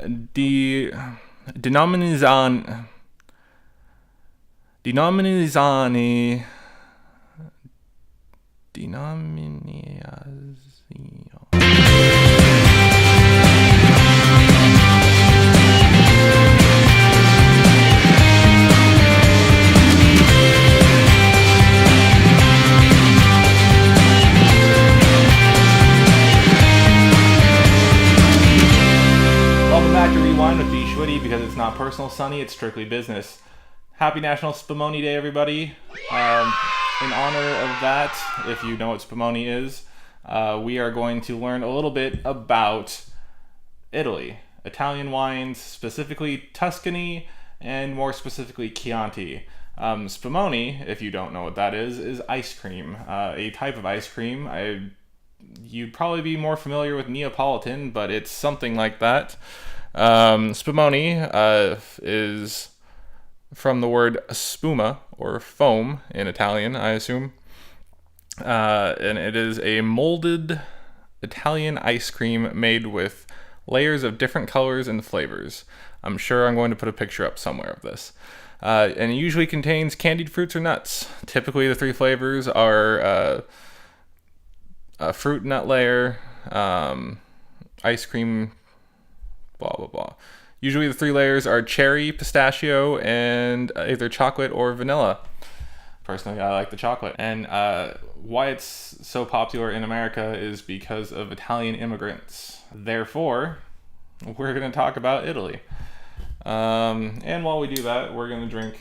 denominizani denominizani with bschwitty, because it's not personal, Sonny, it's strictly business. Happy National Spumoni Day, everybody. In honor of that, if you know what Spumoni is, we are going to learn a little bit about Italy. Italian wines, specifically Tuscany, and more specifically Chianti. Spumoni, if you don't know what that is ice cream. A type of ice cream. You'd probably be more familiar with Neapolitan, but it's something like that. Spumoni is from the word spuma, or foam in Italian, I assume. And it is a molded Italian ice cream made with layers of different colors and flavors. I'm sure I'm going to put a picture up somewhere of this. And it usually contains candied fruits or nuts. Typically the three flavors are a fruit nut layer, ice cream, blah, blah, blah. Usually the three layers are cherry, pistachio, and either chocolate or vanilla. Personally, I like the chocolate. And why it's so popular in America is because of Italian immigrants. Therefore, we're going to talk about Italy. And while we do that, we're going to drink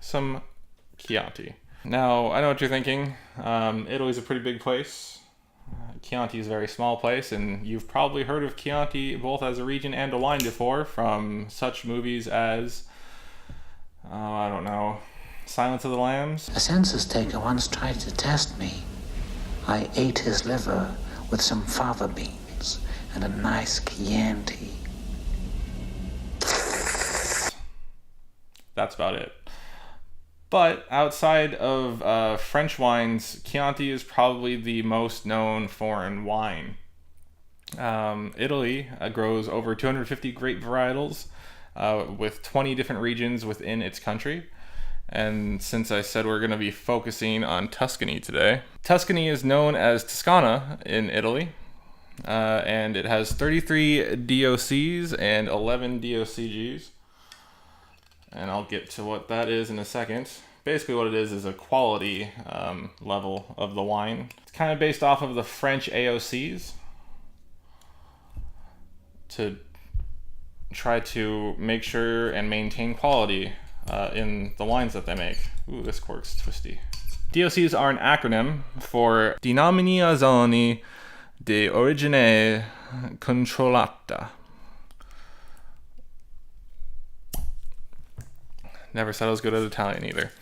some Chianti. Now, I know what you're thinking. Italy's a pretty big place. Chianti is a very small place, and you've probably heard of Chianti both as a region and a wine before from such movies as, I don't know, Silence of the Lambs. A census taker once tried to test me. I ate his liver with some fava beans and a nice Chianti. That's about it. But outside of French wines, Chianti is probably the most known foreign wine. Italy grows over 250 grape varietals with 20 different regions within its country. And since I said we're going to be focusing on Tuscany today, Tuscany is known as Toscana in Italy. And it has 33 DOCs and 11 DOCGs. And I'll get to what that is in a second. Basically what it is a quality level of the wine. It's kind of based off of the French AOCs to try to make sure and maintain quality in the wines that they make. Ooh, this cork's twisty. DOCs are an acronym for Denominazione di Origine Controllata. Never said I was good at Italian either.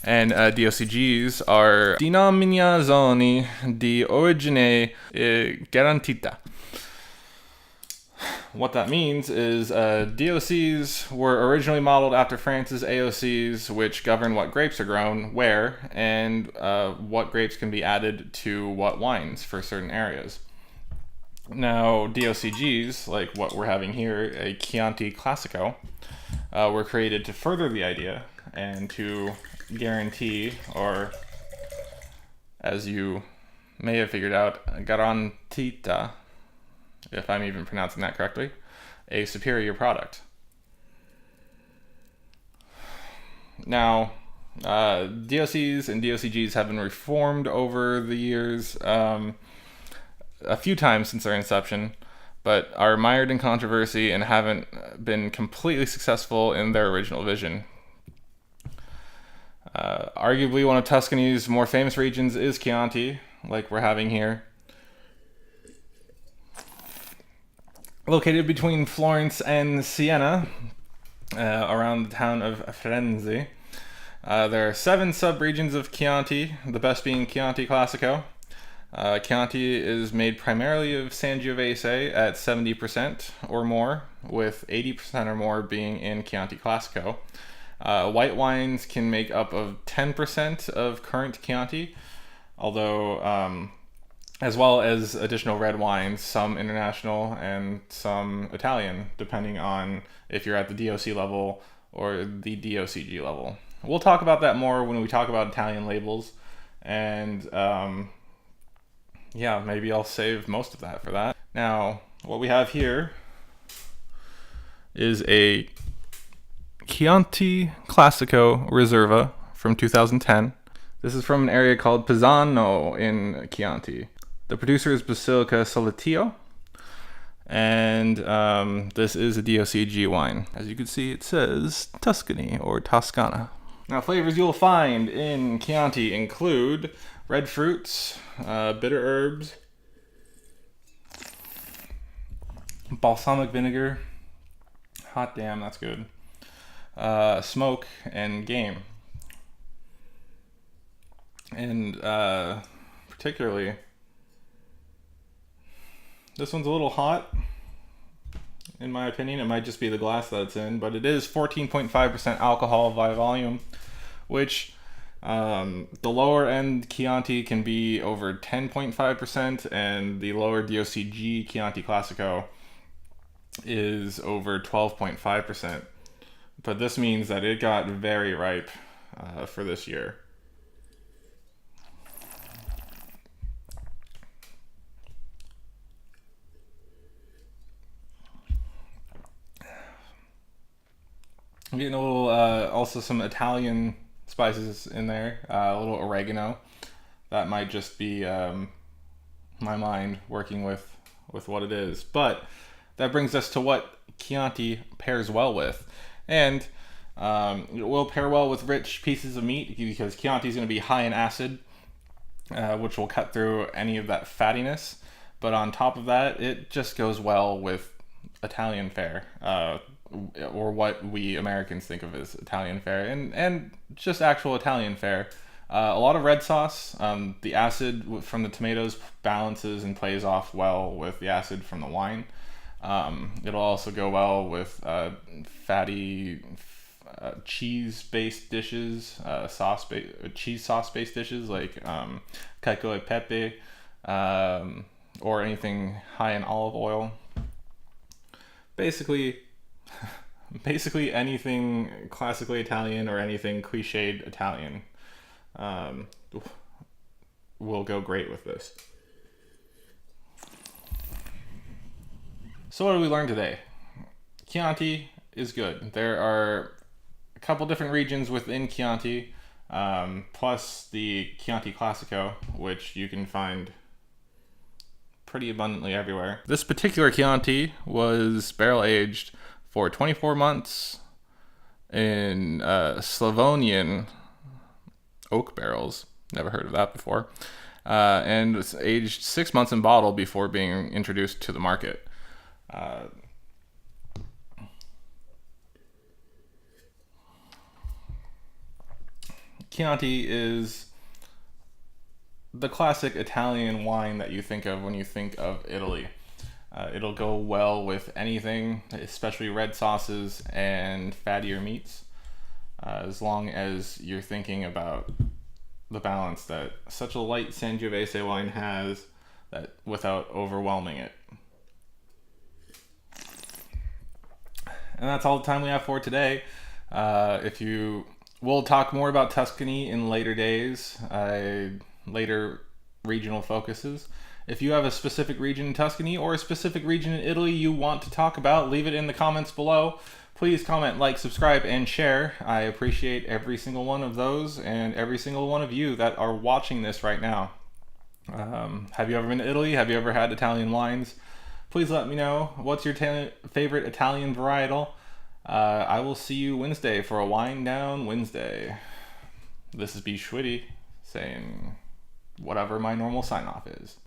And DOCGs are Denominazioni di Origine Garantita. What that means is DOCs were originally modeled after France's AOCs, which govern what grapes are grown, where, and what grapes can be added to what wines for certain areas. Now, DOCGs, like what we're having here, a Chianti Classico, were created to further the idea and to guarantee, or as you may have figured out, garantita, if I'm even pronouncing that correctly, a superior product. Now, DOCs and DOCGs have been reformed over the years a few times since their inception, but are mired in controversy and haven't been completely successful in their original vision. Arguably one of Tuscany's more famous regions is Chianti, like we're having here. Located between Florence and Siena, around the town of Firenze. There are 7 sub-regions of Chianti, the best being Chianti Classico. Chianti is made primarily of Sangiovese at 70% or more, with 80% or more being in Chianti Classico. White wines can make up of 10% of current Chianti, although as well as additional red wines, some international and some Italian, depending on if you're at the DOC level or the DOCG level. We'll talk about that more when we talk about Italian labels, and yeah, maybe I'll save most of that for that. Now, what we have here is a Chianti Classico Riserva from 2010. This is from an area called Pisano in Chianti. The producer is Basilica Solatìo, and this is a DOCG wine. As you can see, it says Tuscany or Toscana. Now, flavors you'll find in Chianti include red fruits, bitter herbs, balsamic vinegar, hot damn, that's good, smoke, and game. And particularly, this one's a little hot, in my opinion. It might just be the glass that it's in, but it is 14.5% alcohol by volume, which the lower end Chianti can be over 10.5%, and the lower DOCG Chianti Classico is over 12.5%. But this means that it got very ripe for this year. I'm getting a little, also some Italian spices in there, a little oregano. That might just be my mind working with what it is. But that brings us to what Chianti pairs well with. And it will pair well with rich pieces of meat, because Chianti is going to be high in acid, which will cut through any of that fattiness. But on top of that, it just goes well with Italian fare, or what we Americans think of as Italian fare, and just actual Italian fare. A lot of red sauce. The acid from the tomatoes balances and plays off well with the acid from the wine. It'll also go well with fatty cheese-based dishes, cheese sauce-based dishes like cacio e pepe, or anything high in olive oil. Basically anything classically Italian or anything cliched Italian will go great with this. So what did we learn today? Chianti is good. There are a couple different regions within Chianti, plus the Chianti Classico, which you can find pretty abundantly everywhere. This particular Chianti was barrel aged for 24 months in Slavonian oak barrels. Never heard of that before. And it's aged 6 months in bottle before being introduced to the market. Chianti is the classic Italian wine that you think of when you think of Italy. It'll go well with anything, especially red sauces and fattier meats, as long as you're thinking about the balance that such a light Sangiovese wine has, that without overwhelming it. And that's all the time we have for today. We'll talk more about Tuscany in later days, later regional focuses. If you have a specific region in Tuscany or a specific region in Italy you want to talk about, leave it in the comments below. Please comment, like, subscribe, and share. I appreciate every single one of those and every single one of you that are watching this right now. Have you ever been to Italy? Have you ever had Italian wines? Please let me know. What's your favorite Italian varietal? I will see you Wednesday for a Wine Down Wednesday. This is bschwitty saying whatever my normal sign-off is.